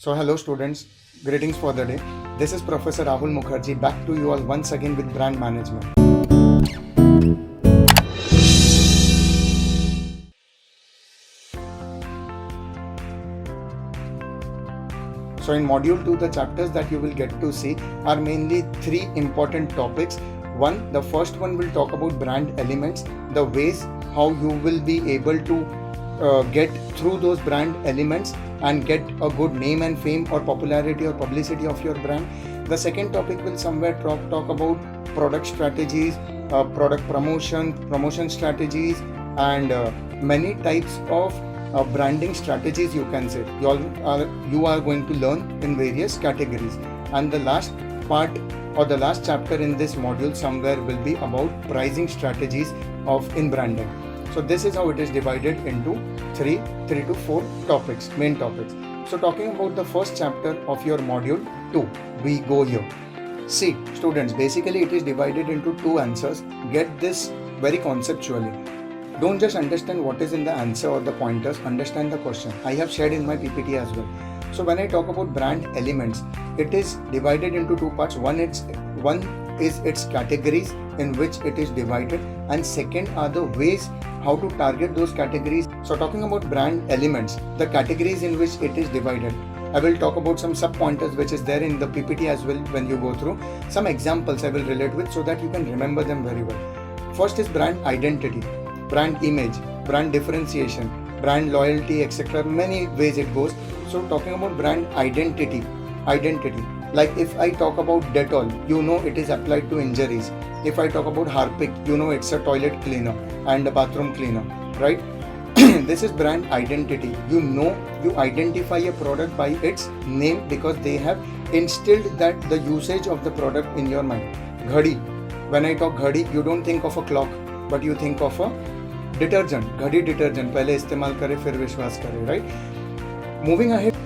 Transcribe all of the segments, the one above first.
So hello students, greetings for the day. This is Professor Rahul Mukherjee back to you all once again with brand management. So in module 2, the chapters that you will get to see are mainly three important topics. The first one will talk about brand elements, the ways how you will be able to get through those brand elements and get a good name and fame or popularity or publicity of your brand. The second topic will somewhere talk about product strategies, product promotion strategies, and many types of branding strategies, you can say. You are going to learn in various categories. And the last part or the last chapter in this module somewhere will be about pricing strategies in branding. So this is how it is divided into three to four topics, main topics. So talking about the first chapter of your module 2, we go here. See students, basically it is divided into two answers. Get this very conceptually. Don't just understand what is in the answer or the pointers, understand the question. I have shared in my PPT as well. So when I talk about brand elements, it is divided into two parts. One is its categories in which it is divided, and second are the ways how to target those categories. So talking about brand elements, the categories in which it is divided, I will talk about some sub pointers which is there in the PPT as well. When you go through some examples, I will relate with so that you can remember them very well. First is brand identity, brand image, brand differentiation, brand loyalty, etc. Many ways it goes. So talking about brand identity, like if I talk about Dettol, you know it is applied to injuries. If I talk about Harpic, you know it's a toilet cleaner and a bathroom cleaner, right? This is brand identity. You identify a product by its name because they have instilled that the usage of the product in your mind. Ghadi, when I talk ghadi, you don't think of a clock, but you think of a detergent. Ghadi detergent, पहले इस्तेमाल करे फिर विश्वास करे, right? Moving ahead,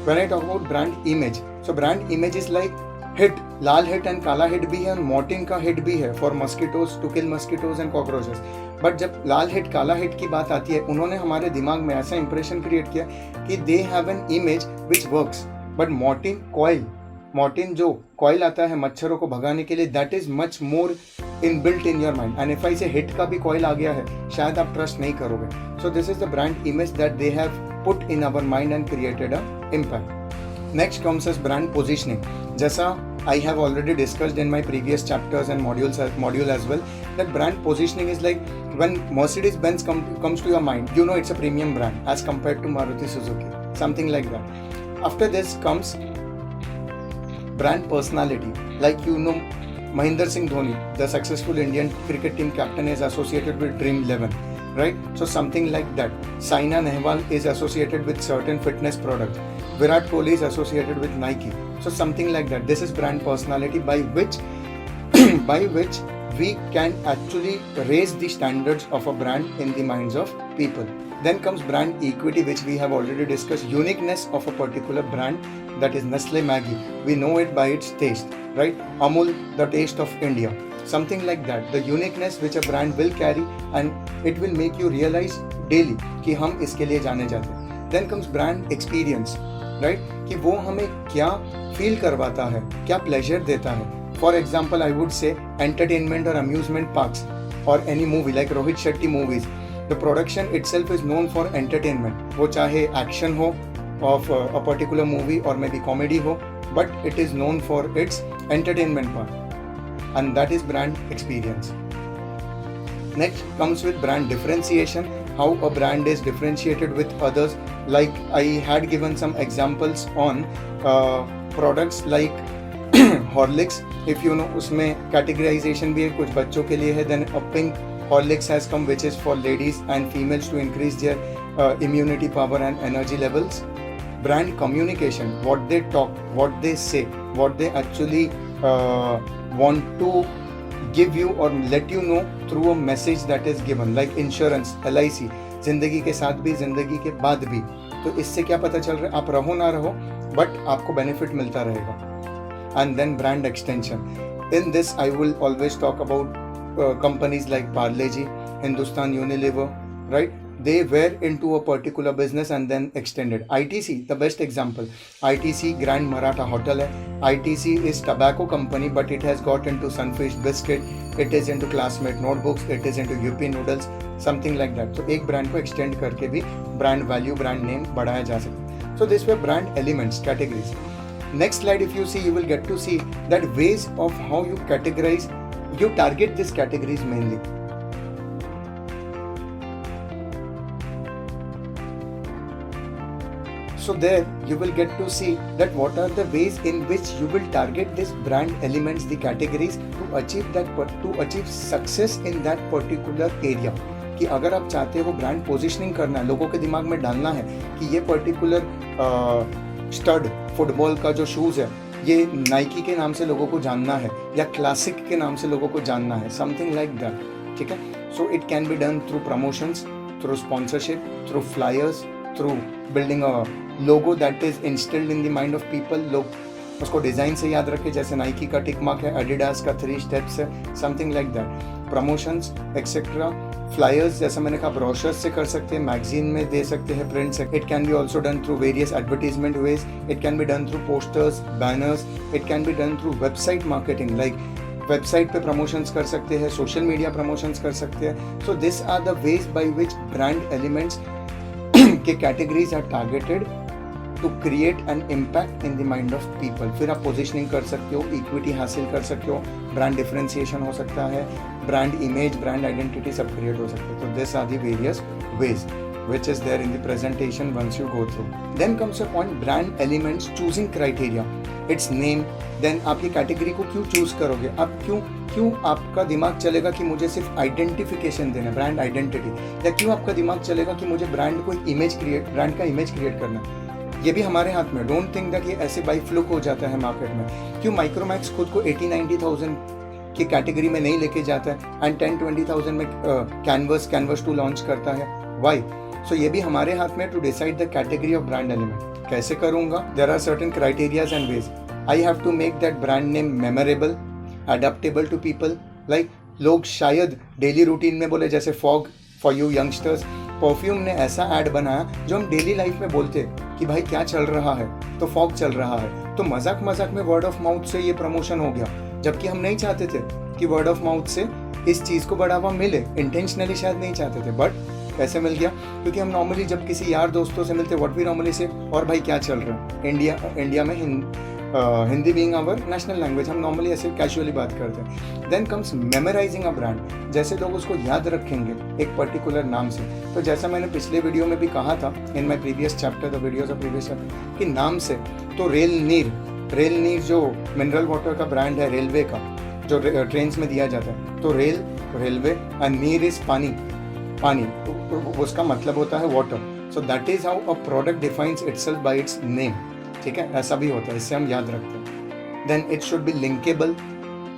when I talk about brand image, so brand image is like hit, लाल hit and काला hit भी है और मॉर्टिन का हिट भी है for mosquitoes, to kill mosquitoes and cockroaches. But जब लाल हिट काला हिट की बात आती है, उन्होंने हमारे दिमाग में ऐसा इंप्रेशन क्रिएट किया कि they have an image which works. But Morton जो कॉइल आता है मच्छरों को भगाने के लिए, that is much more inbuilt in your mind. And if I से हिट का भी कॉइल आ गया है, शायद आप ट्रस्ट नहीं करोगे. So this is the brand image that they have put in our mind and created a impact. Next comes as brand positioning. जैसा I have already discussed in my previous chapters and module as well, that brand positioning is like when Mercedes-Benz comes to your mind, you know it's a premium brand as compared to Maruti Suzuki, something like that. After this comes brand personality. Like you know Mahendra Singh Dhoni, the successful Indian cricket team captain, is associated with Dream 11, right? So something like that. Saina Nehwal is associated with certain fitness products. Virat Kohli is associated with Nike. So something like that. This is brand personality by which we can actually raise the standards of a brand in the minds of people. Then comes brand equity, which we have already discussed. Uniqueness of a particular brand, that is Nestle Maggi. We know it by its taste, right? Amul, the taste of India. Something like that. The uniqueness which a brand will carry, and it will make you realize daily कि हम इसके लिए जाने जाते हैं. Then comes brand experience, right? कि वो हमें क्या फील करवाता है, क्या प्लेजर देता है. For example I would say entertainment और अम्यूजमेंट पार्क्स और any movie like Rohit Shetty movies, the production itself is known for entertainment. वो चाहे एक्शन हो ऑफ अ पर्टिकुलर मूवी और मे बी कॉमेडी हो, but it is known for its entertainment part, and that is brand experience. Next comes with brand differentiation, how a brand is differentiated with others. Like I had given some examples on products like Horlicks. If you know, उसमें categorization भी है, कुछ बच्चों के लिए है. Then a pink Horlicks has come which is for ladies and females to increase their immunity power and energy levels. Brand communication, what they talk, what they say, what they actually want to give you or let you know through a message that is given. Like insurance, LIC, जिंदगी के साथ भी जिंदगी के बाद भी. तो इससे क्या पता चल रहा है, आप रहो ना रहो बट आपको बेनिफिट मिलता रहेगा. And then brand extension. In this I will always talk about companies like Parle-G, Hindustan Unilever, right? they were into a particular business and then extended. ITC, the best example. ITC Grand Maratha Hotel hai. ITC is tobacco company, but it has got into Sunfish biscuit, it is into Classmate notebooks, it is into UP noodles, something like that. So एक brand को extend करके भी brand value, brand name बढ़ाया जा सकता है. So this were brand elements, categories. Next slide, if you see, you will get to see that ways of how you categorize, you target these categories mainly. So there you will get to see that what are the ways in which you will target these brand elements, the categories, to achieve success in that particular area. कि अगर आप चाहते हो brand positioning करना है, लोगों के दिमाग में डालना है कि ये पर्टिकुलर स्टड फुटबॉल का जो शूज़ है ये नाइकी के नाम से लोगों को जानना है या क्लासिक के नाम से लोगों को जानना है, समथिंग लाइक दैट. ठीक है. So it can be done through promotions, through sponsorship, through flyers, through building a logo that is instilled in the mind of people. लोग उसको डिज़ाइन से याद रखें, जैसे नाइकी का टिक मार्क है, एडिडास का 3 स्टेप्स है, something like that. Promotions etcetera. Flyers जैसा मैंने कहा ब्रोशर्स से कर सकते हैं, मैगजीन में दे सकते हैं, प्रिंट से. It can be also done through various advertisement ways. It can be done through posters, banners. It can be done through website marketing, like website पे प्रमोशंस कर सकते हैं, सोशल मीडिया प्रमोशंस कर सकते हैं. So this are the ways by which brand elements के categories are targeted to create an impact in the mind of people. फिर आप पोजिशनिंग कर सकते हो, इक्विटी हासिल कर सकते हो, ब्रांड डिफरेंशिएशन हो सकता है, ब्रांड इमेज, ब्रांड आइडेंटिटी सब क्रिएट हो सकते हैं. तो this are the various ways which is there in the presentation once you go through. Then comes a point, brand elements choosing criteria. Its name. Then आप ये category को क्यों choose करोगे, आप क्यों आपका दिमाग चलेगा कि मुझे सिर्फ आइडेंटिफिकेशन देना, ब्रांड आइडेंटिटी, या क्यों आपका दिमाग चलेगा कि मुझे ब्रांड को इमेज क्रिएट, ब्रांड का इमेज क्रिएट करना. ये भी हमारे हाथ में. डोंट थिंक दैट ये ऐसे बाई फ्लुक हो जाता है मार्केट में. क्यों माइक्रोमैक्स खुद को 80-90,000 की कैटेगरी में नहीं लेके जाता है एंड 10-20,000 में कैनवस 2 लॉन्च करता है. वाई? सो ये भी हमारे हाथ में to decide the category of brand element. कैसे करूंगा? There are certain criterias and ways. I have to make that brand name memorable, adaptable to people. Like लोग शायद डेली रूटीन में बोले, जैसे Fogg for you youngsters, perfume ने ऐसा add बनाया जो हम डेली लाइफ में बोलते कि भाई क्या चल रहा है, तो फॉग चल रहा है. तो मजाक मजाक में वर्ड ऑफ माउथ से ये प्रमोशन हो गया, जबकि हम नहीं चाहते थे कि वर्ड ऑफ माउथ से इस चीज़ को बढ़ावा मिले. इंटेंशनली शायद नहीं चाहते थे, बट कैसे मिल गया? क्योंकि हम नॉर्मली जब किसी यार दोस्तों से मिलते, व्हाट वी नॉर्मली से, और भाई क्या चल रहा है. इंडिया में Hindi being our national language, हम नॉर्मली ऐसे कैजुअली बात करते हैं. Then comes memorising a brand. जैसे लोग उसको याद रखेंगे एक पर्टिकुलर नाम से. तो जैसा मैंने पिछले वीडियो में भी कहा था in my previous chapter, the videos of previous chapter, कि नाम से तो रेल नीर जो मिनरल वाटर का ब्रांड है रेलवे का, जो ट्रेन्स में दिया जाता है, तो रेलवे एंड नीर इज पानी, तो उसका मतलब होता है water. So that is how a product defines itself bye it's name. ठीक है, ऐसा भी होता है, इससे हम याद रखते हैं. Then it should be linkable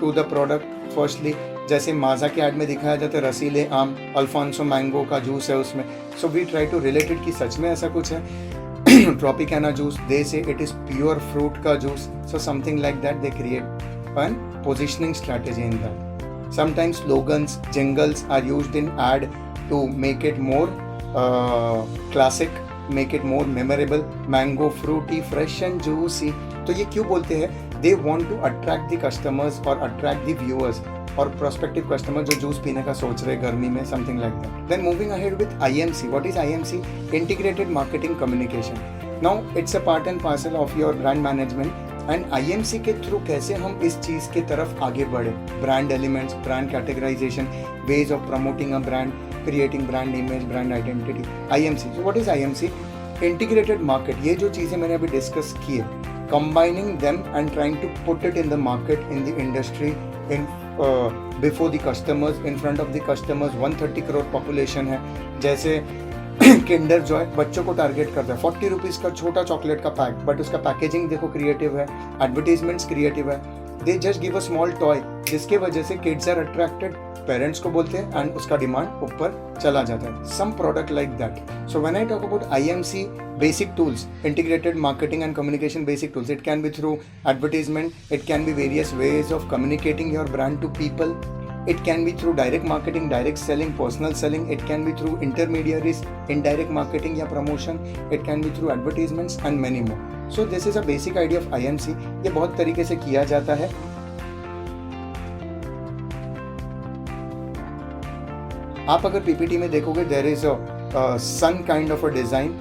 to the product. Firstly जैसे माजा के ऐड में दिखाया जाता है रसीले आम, अल्फांसो मैंगो का जूस है उसमें. So we try to related कि सच में ऐसा कुछ है. ट्रॉपिकाना जूस, दे से इट इज प्योर फ्रूट का juice. So something like that they create an positioning strategy in that. Sometimes slogans, jingles are used in ad to make it more classic, make it more memorable. Mango, fruity, fresh and juicy. तो ये क्यों बोलते हैं? They want to attract the customers or attract the viewers और prospective customer जो juice पीने का सोच रहे गर्मी में, something like that. Then moving ahead with IMC. What is IMC? Integrated Marketing Communication. Now it's a part and parcel of your brand management. And IMC के through कैसे हम इस चीज़ के तरफ आगे बढ़े. Brand elements, brand categorization, ways of promoting a brand, creating brand image, brand identity. IMC. So what is IMC? Integrated market. ये जो चीज़ें मैंने अभी डिस्कस की है, combining them and trying to put it in the market, in the industry, in before the customers, in front of the customers. 130 crore population है. जैसे Kinder Joy बच्चों को टारगेट करता है, 40 रुपीज़ का छोटा चॉकलेट का पैक, बट उसका पैकेजिंग देखो क्रिएटिव है, एडवर्टीजमेंट्स क्रिएटिव है. They just give a small toy, जिसके वजह से किड्स आर अट्रैक्टेड, पेरेंट्स को बोलते हैं एंड उसका डिमांड ऊपर चला जाता है. Some product like that. So when I talk about IMC basic tools, integrated marketing and communication basic tools, it can be through advertisement, it can be various ways of communicating your brand to people. It can be through direct marketing, direct selling, personal selling. It can be through intermediaries, indirect marketing या promotion. It can be through advertisements and many more. So this is a basic idea of IMC. ये बहुत तरीके से किया जाता है. आप अगर PPT में देखोगे, there is a sun kind of a design,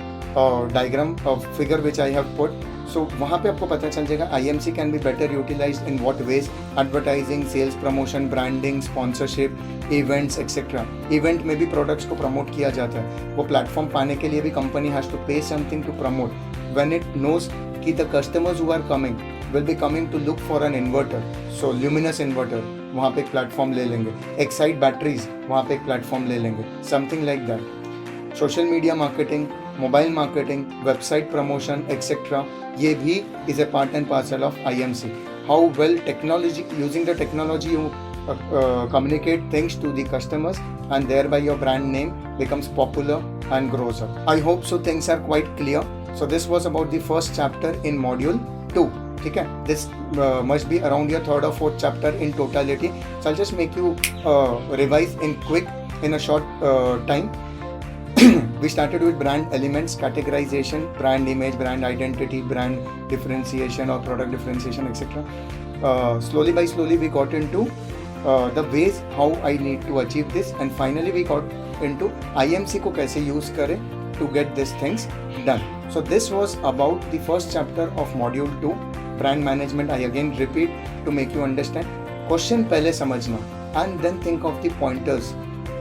diagram of figure which I have put. So वहाँ पे आपको पता चल जाएगा IMC can be better utilized in what ways: advertising, sales, promotion, branding, sponsorship, events, etc. Event में भी products को promote किया जाता है. वो platform पाने के लिए भी company has to pay something to promote. When it knows कि the customers who are coming will be coming to look for an inverter, so luminous inverter, वहाँ पे एक platform ले लेंगे. Excite batteries, वहाँ पे एक platform ले लेंगे. Something like that. Social media marketing, mobile marketing, website promotion etcetera, ये भी is a part and parcel of IMC. How well technology, using the technology you communicate things to the customers, and thereby your brand name becomes popular and grows up. I hope so things are quite clear. So this was about the first chapter in module 2. ठीक है, this must be around your third or fourth chapter in totality. So I'll just make you revise in a short time. We started with brand elements, categorization, brand image, brand identity, brand differentiation or product differentiation, etc. Slowly by slowly we got into the ways how I need to achieve this, and finally we got into IMC को कैसे use करें to get these things done. So this was about the first chapter of module 2, brand management. I again repeat to make you understand. Question पहले समझना and then think of the pointers.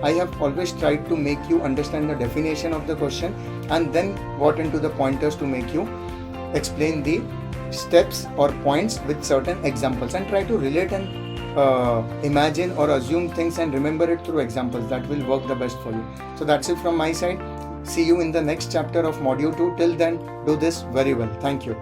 I have always tried to make you understand the definition of the question and then got into the pointers to make you explain the steps or points with certain examples, and try to relate and imagine or assume things and remember it through examples. That will work the best for you. So that's it from my side. See you in the next chapter of module 2. Till then, do this very well. Thank you.